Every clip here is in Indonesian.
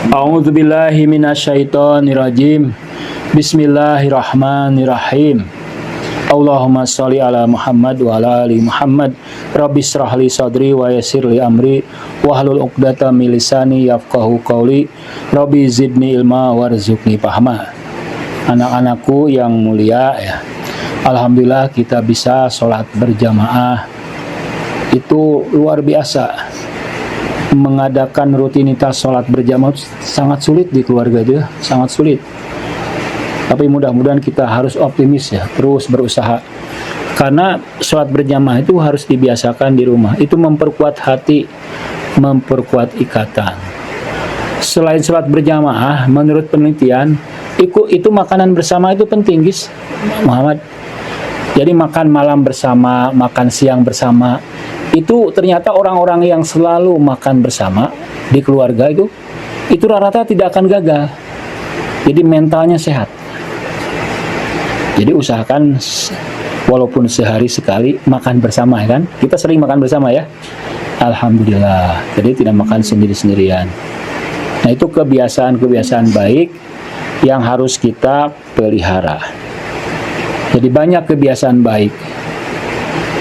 A'udzubillahi minasyaitonirrajim. Bismillahirrahmanirrahim. Allahumma sholli ala Muhammad wa ala ali Muhammad. Rabbis shrahli sadri wa yassirli amri wahlul 'uqdatam min lisani yafqahu qawli. Rabbi zidni ilma warzuqni fahma. Anak-anakku yang mulia ya. Alhamdulillah kita bisa sholat berjamaah. Itu luar biasa. Mengadakan rutinitas sholat berjamaah sangat sulit di keluarga itu ya, sangat sulit. Tapi mudah-mudahan kita harus optimis ya, terus berusaha. Karena sholat berjamaah itu harus dibiasakan di rumah. Itu memperkuat hati, memperkuat ikatan. Selain sholat berjamaah, menurut penelitian, itu makanan bersama itu penting, guys. Muhammad. Jadi makan malam bersama, makan siang bersama. Itu ternyata orang-orang yang selalu makan bersama di keluarga itu rata-rata tidak akan gagal. Jadi mentalnya sehat. Jadi usahakan walaupun sehari sekali makan bersama ya kan. Kita sering makan bersama ya. Alhamdulillah. Jadi tidak makan sendiri-sendirian. Nah, itu kebiasaan-kebiasaan baik yang harus kita pelihara. Jadi banyak kebiasaan baik.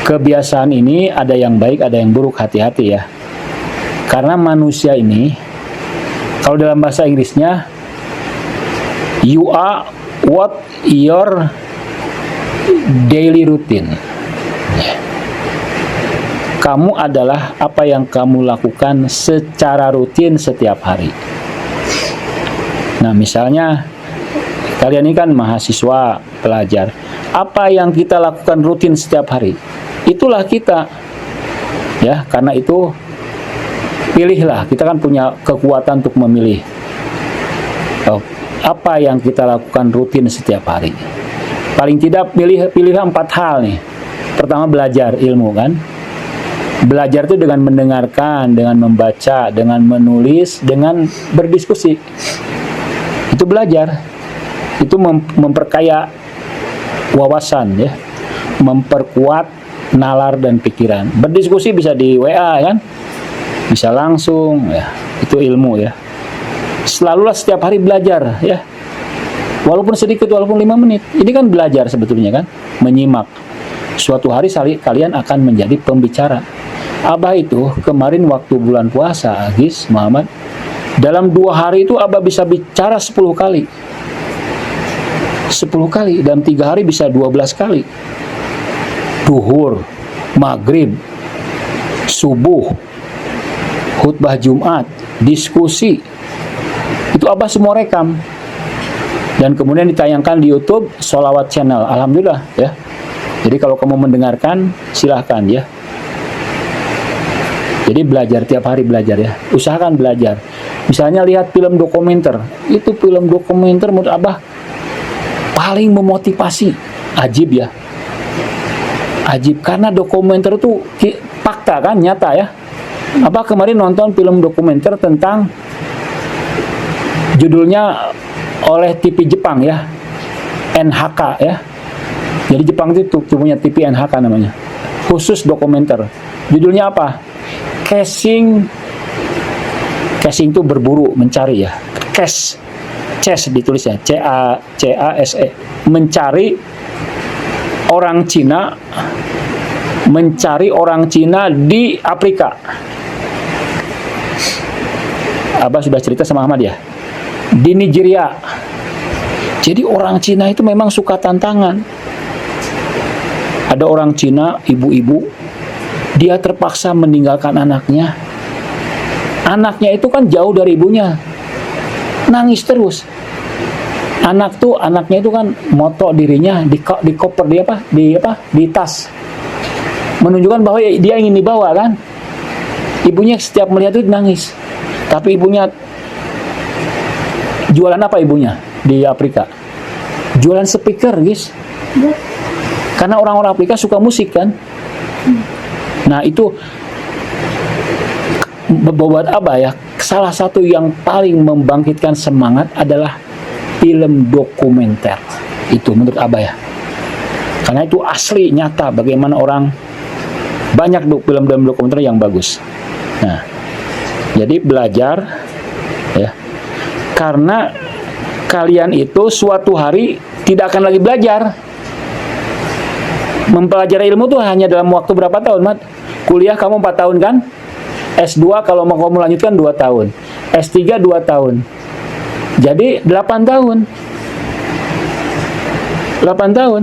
Kebiasaan ini ada yang baik, ada yang buruk, hati-hati ya. Karena manusia ini, kalau dalam bahasa Inggrisnya, you are what your daily routine. Kamu adalah apa yang kamu lakukan secara rutin setiap hari. Nah, misalnya, kalian ini kan mahasiswa, pelajar. Apa yang kita lakukan rutin setiap hari? Itulah kita ya, karena itu pilihlah, kita kan punya kekuatan untuk memilih apa yang kita lakukan rutin setiap hari. Paling tidak pilihlah 4 hal nih. Pertama, belajar ilmu kan. Belajar itu dengan mendengarkan, dengan membaca, dengan menulis, dengan berdiskusi. Itu belajar. Itu memperkaya wawasan ya, memperkuat nalar dan pikiran. Berdiskusi bisa di WA kan, bisa langsung ya, itu ilmu ya. Selalulah setiap hari belajar ya, walaupun sedikit, walaupun 5 menit. Ini kan belajar sebetulnya kan, menyimak. Suatu hari kalian akan menjadi pembicara. Abah itu kemarin waktu bulan puasa, Agis Muhammad, dalam 2 hari itu Abah bisa bicara 10 kali. 10 kali, dalam 3 hari bisa 12 kali. Duhur, maghrib, subuh, khutbah Jumat, diskusi. Itu Abah semua rekam. Dan kemudian ditayangkan di YouTube Sholawat Channel. Alhamdulillah ya. Jadi kalau kamu mendengarkan, silahkan ya. Jadi belajar, tiap hari belajar ya. Usahakan belajar. Misalnya lihat film dokumenter. Itu film dokumenter menurut Abah paling memotivasi. Ajib ya. Ajib, karena dokumenter itu fakta kan, nyata ya. Abah kemarin nonton film dokumenter tentang, judulnya oleh TV Jepang ya, NHK ya. Jadi Jepang itu punya TV NHK namanya, khusus dokumenter. Judulnya apa? Casing itu berburu, mencari ya. Chase ditulisnya, CASE, mencari orang Cina, mencari orang Cina di Afrika. Abah sudah cerita sama Ahmad ya, di Nigeria. Jadi orang Cina itu memang suka tantangan. Ada orang Cina, ibu-ibu, dia terpaksa meninggalkan anaknya. Anaknya itu kan jauh dari ibunya, nangis terus. Anaknya itu kan moto dirinya di koper, di tas, menunjukkan bahwa dia ingin dibawa kan. Ibunya setiap melihat itu nangis. Tapi ibunya jualan apa ibunya di Afrika? Jualan speaker, guys. Karena orang-orang Afrika suka musik kan. Nah, itu buat Abah ya, salah satu yang paling membangkitkan semangat adalah film dokumenter. Itu menurut Abah ya. Karena itu asli, nyata bagaimana orang, banyak film-film dokumenter yang bagus. Nah, jadi belajar ya. Karena kalian itu suatu hari tidak akan lagi belajar. Mempelajari ilmu tuh hanya dalam waktu berapa tahun, Mat? Kuliah kamu 4 tahun kan? S2 kalau mau kamu lanjutkan 2 tahun. S3 2 tahun. Jadi 8 tahun. 8 tahun.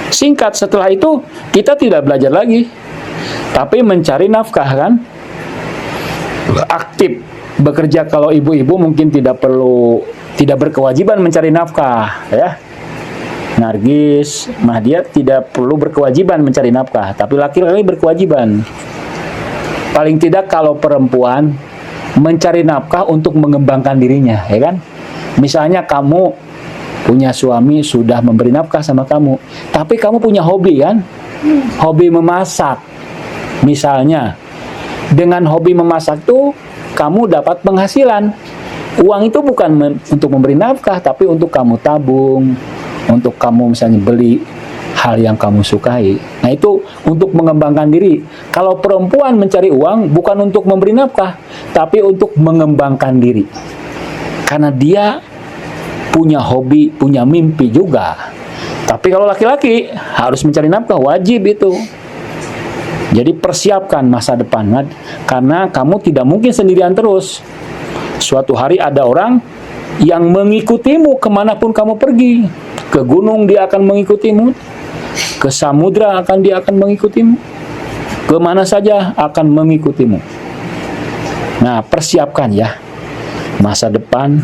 Singkat, setelah itu kita tidak belajar lagi. Tapi mencari nafkah kan? Aktif bekerja. Kalau ibu-ibu mungkin tidak berkewajiban mencari nafkah, ya. Nargis, Mahdiat tidak perlu berkewajiban mencari nafkah, tapi laki-laki berkewajiban. Paling tidak kalau perempuan mencari nafkah untuk mengembangkan dirinya, ya kan? Misalnya kamu punya suami sudah memberi nafkah sama kamu, tapi kamu punya hobi kan? Hobi memasak. Misalnya, dengan hobi memasak tuh kamu dapat penghasilan. Uang itu bukan untuk memberi nafkah, tapi untuk kamu tabung, untuk kamu misalnya beli hal yang kamu sukai. Nah, itu untuk mengembangkan diri. Kalau perempuan mencari uang bukan untuk memberi nafkah, tapi untuk mengembangkan diri. Karena dia punya hobi, punya mimpi juga. Tapi kalau laki-laki harus mencari nafkah, wajib itu. Jadi persiapkan masa depan, karena kamu tidak mungkin sendirian terus. Suatu hari ada orang yang mengikutimu kemanapun kamu pergi. Ke gunung dia akan mengikutimu, ke samudra dia akan mengikutimu, kemana saja akan mengikutimu. Nah, persiapkan ya masa depan.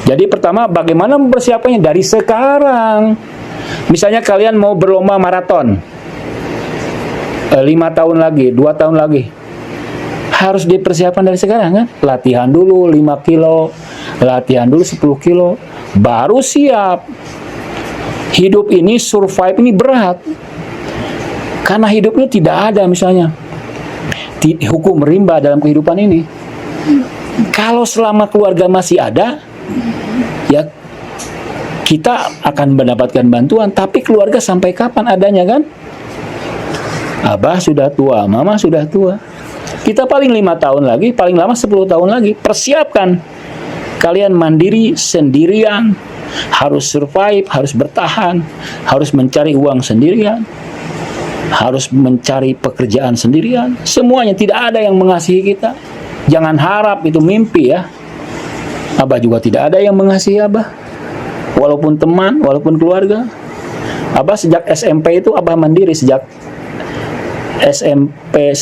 Jadi pertama, bagaimana mempersiapkannya dari sekarang. Misalnya kalian mau berlomba maraton 5 tahun lagi, 2 tahun lagi, harus dipersiapkan dari sekarang kan. Latihan dulu 5 kilo, latihan dulu 10 kilo, baru siap. Hidup ini, survive ini berat. Karena hidup ini tidak ada misalnya hukum rimba dalam kehidupan ini. Kalau selama keluarga masih ada, ya kita akan mendapatkan bantuan. Tapi keluarga sampai kapan adanya kan? Abah sudah tua, mama sudah tua. Kita paling 5 tahun lagi, paling lama 10 tahun lagi. Persiapkan. Kalian mandiri, sendirian, harus survive, harus bertahan, harus mencari uang sendirian, harus mencari pekerjaan sendirian. Semuanya, tidak ada yang mengasihi kita. Jangan harap itu mimpi ya. Abah juga tidak ada yang mengasihi Abah. Walaupun teman, walaupun keluarga. Abah sejak SMP itu Abah mandiri, sejak SMP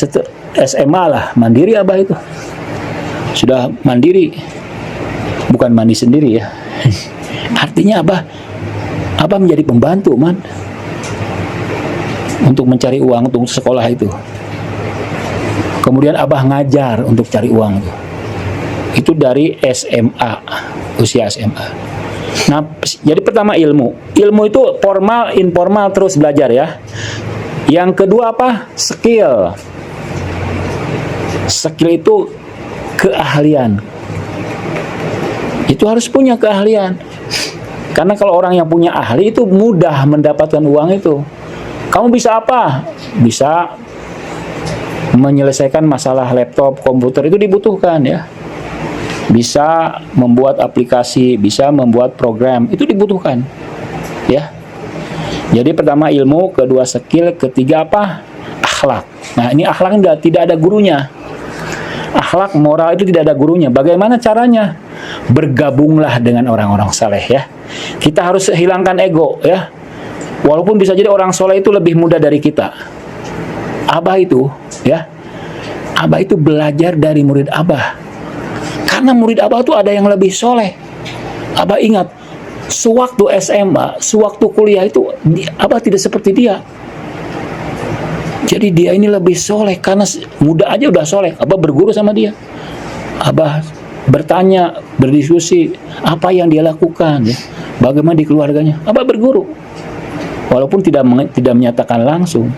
SMA lah mandiri Abah itu. Sudah mandiri. Bukan mandi sendiri ya. Artinya Abah menjadi pembantu untuk mencari uang untuk sekolah itu. Kemudian Abah ngajar untuk cari uang itu. Itu dari SMA, usia SMA. Nah, jadi pertama ilmu. Ilmu itu formal, informal, terus belajar ya. Yang kedua apa? Skill. Skill itu keahlian. Itu harus punya keahlian. Karena kalau orang yang punya ahli itu mudah mendapatkan uang itu. Kamu bisa apa? Bisa menyelesaikan masalah laptop, komputer, itu dibutuhkan ya. Bisa membuat aplikasi, bisa membuat program, itu dibutuhkan ya. Jadi pertama ilmu, kedua skill, ketiga apa? Akhlak. Nah, ini akhlak tidak ada gurunya. Akhlak moral itu tidak ada gurunya. Bagaimana caranya? Bergabunglah dengan orang-orang saleh ya. Kita harus hilangkan ego ya. Walaupun bisa jadi orang soleh itu lebih muda dari kita. Abah itu ya, Abah itu belajar dari murid Abah. Karena murid Abah itu ada yang lebih soleh. Abah ingat, sewaktu SMA, sewaktu kuliah itu Abah tidak seperti dia. Jadi dia ini lebih soleh karena muda aja udah soleh. Abah berguru sama dia. Abah bertanya, berdiskusi apa yang dia lakukan ya, bagaimana di keluarganya. Abah berguru, walaupun tidak menyatakan langsung.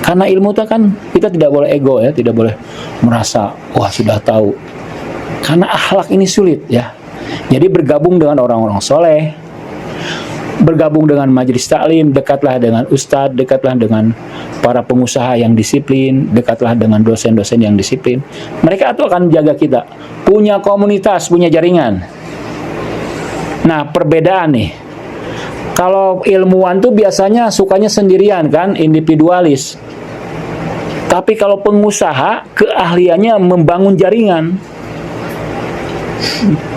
Karena ilmu itu kan kita tidak boleh ego ya, tidak boleh merasa wah sudah tahu. Karena akhlak ini sulit ya. Jadi bergabung dengan orang-orang soleh, bergabung dengan majelis taklim, dekatlah dengan ustadz, dekatlah dengan para pengusaha yang disiplin, dekatlah dengan dosen-dosen yang disiplin. Mereka itu akan menjaga kita. Punya komunitas, punya jaringan. Nah, perbedaan nih. Kalau ilmuwan tuh biasanya sukanya sendirian kan, individualis. Tapi kalau pengusaha, keahliannya membangun jaringan.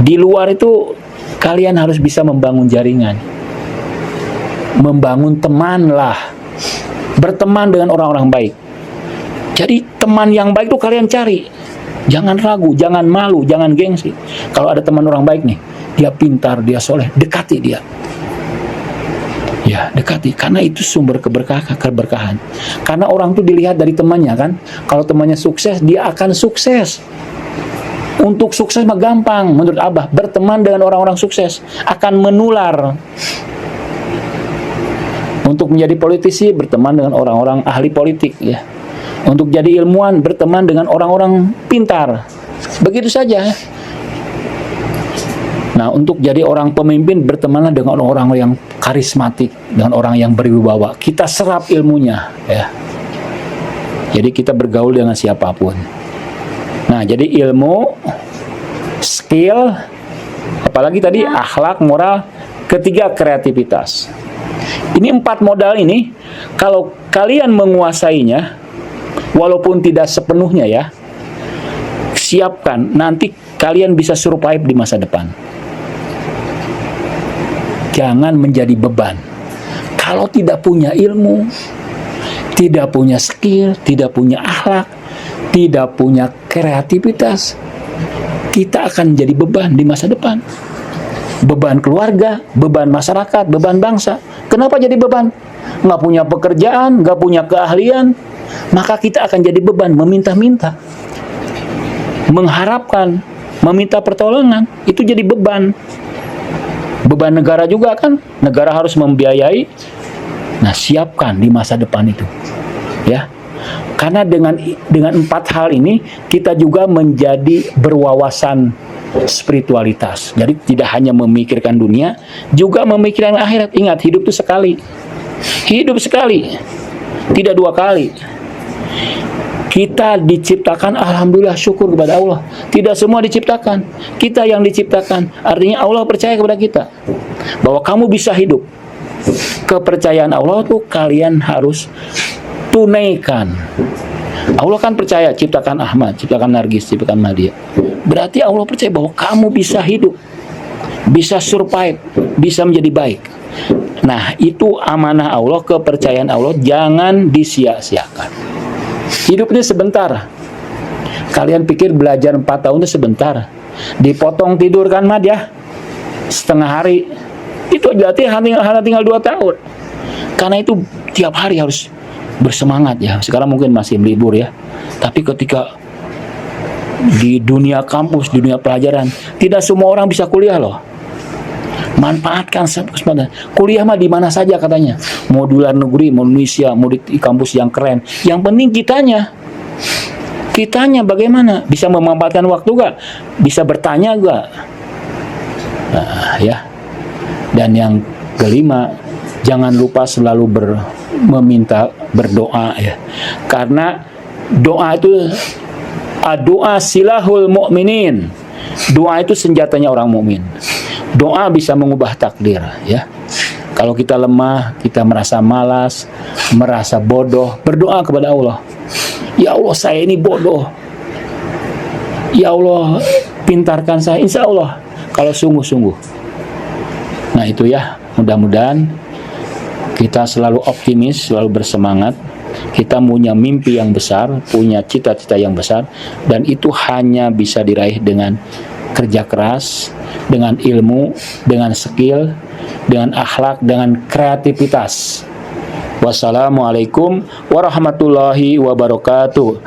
Di luar itu kalian harus bisa membangun jaringan. Membangun teman lah. Berteman dengan orang-orang baik. Jadi teman yang baik itu kalian cari. Jangan ragu, jangan malu, jangan gengsi. Kalau ada teman orang baik nih, dia pintar, dia soleh, dekati dia. Ya, dekati. Karena itu sumber keberkahan. Karena orang tuh dilihat dari temannya kan. Kalau temannya sukses, dia akan sukses. Untuk sukses mah gampang menurut Abah. Berteman dengan orang-orang sukses akan menular. Untuk menjadi politisi, berteman dengan orang-orang ahli politik ya. Untuk jadi ilmuwan, berteman dengan orang-orang pintar. Begitu saja. Nah, untuk jadi orang pemimpin, bertemanlah dengan orang-orang yang karismatik, dengan orang yang berwibawa. Kita serap ilmunya, ya. Jadi kita bergaul dengan siapapun. Nah, jadi ilmu, skill, apalagi tadi akhlak, moral, ketiga kreativitas. Ini 4 modal ini, kalau kalian menguasainya, walaupun tidak sepenuhnya ya, siapkan, nanti kalian bisa survive di masa depan. Jangan menjadi beban. Kalau tidak punya ilmu, tidak punya skill, tidak punya akhlak, tidak punya kreativitas, kita akan menjadi beban di masa depan. Beban keluarga, beban masyarakat, beban bangsa. Kenapa jadi beban? Nggak punya pekerjaan, nggak punya keahlian, maka kita akan jadi beban, meminta-minta, mengharapkan, meminta pertolongan, itu jadi beban. Beban negara juga kan, negara harus membiayai. Nah, siapkan di masa depan itu, ya. Karena dengan 4 hal ini kita juga menjadi berwawasan spiritualitas. Jadi tidak hanya memikirkan dunia, juga memikirkan akhirat. Ingat, hidup itu sekali. Hidup sekali, tidak 2 kali. Kita diciptakan, alhamdulillah, syukur kepada Allah. Tidak semua diciptakan, kita yang diciptakan. Artinya Allah percaya kepada kita bahwa kamu bisa hidup. Kepercayaan Allah tuh kalian harus tunaikan. Allah kan percaya, ciptakan Ahmad, ciptakan Nargis, ciptakan Madia. Berarti Allah percaya bahwa kamu bisa hidup, bisa survive, bisa menjadi baik. Nah, itu amanah Allah, kepercayaan Allah, jangan disia-siakan. Hidup ini sebentar. Kalian pikir belajar 4 tahun itu sebentar. Dipotong tidur kan, Mad ya, setengah hari. Itu berarti hanya tinggal 2 tahun. Karena itu tiap hari harus bersemangat ya. Sekarang mungkin masih libur ya. Tapi ketika di dunia kampus, di dunia pelajaran, tidak semua orang bisa kuliah loh. Manfaatkan kesempatan. Kuliah mah di mana saja katanya. Mau di luar negeri, mau di Indonesia, mau di kampus yang keren. Yang penting kitanya bagaimana? Bisa memanfaatkan waktu gak? Bisa bertanya gak? Nah, ya. Dan yang kelima, jangan lupa selalu meminta, berdoa ya. Karena doa itu doa silahul mu'minin. Doa itu senjatanya orang mukmin. Doa bisa mengubah takdir ya. Kalau kita lemah, kita merasa malas, merasa bodoh, berdoa kepada Allah. Ya Allah, saya ini bodoh. Ya Allah, pintarkan saya. Insya Allah, kalau sungguh-sungguh. Nah itu ya, mudah-mudahan kita selalu optimis, selalu bersemangat. Kita punya mimpi yang besar, punya cita-cita yang besar, dan itu hanya bisa diraih dengan kerja keras, dengan ilmu, dengan skill, dengan akhlak, dengan kreativitas. Wassalamualaikum warahmatullahi wabarakatuh.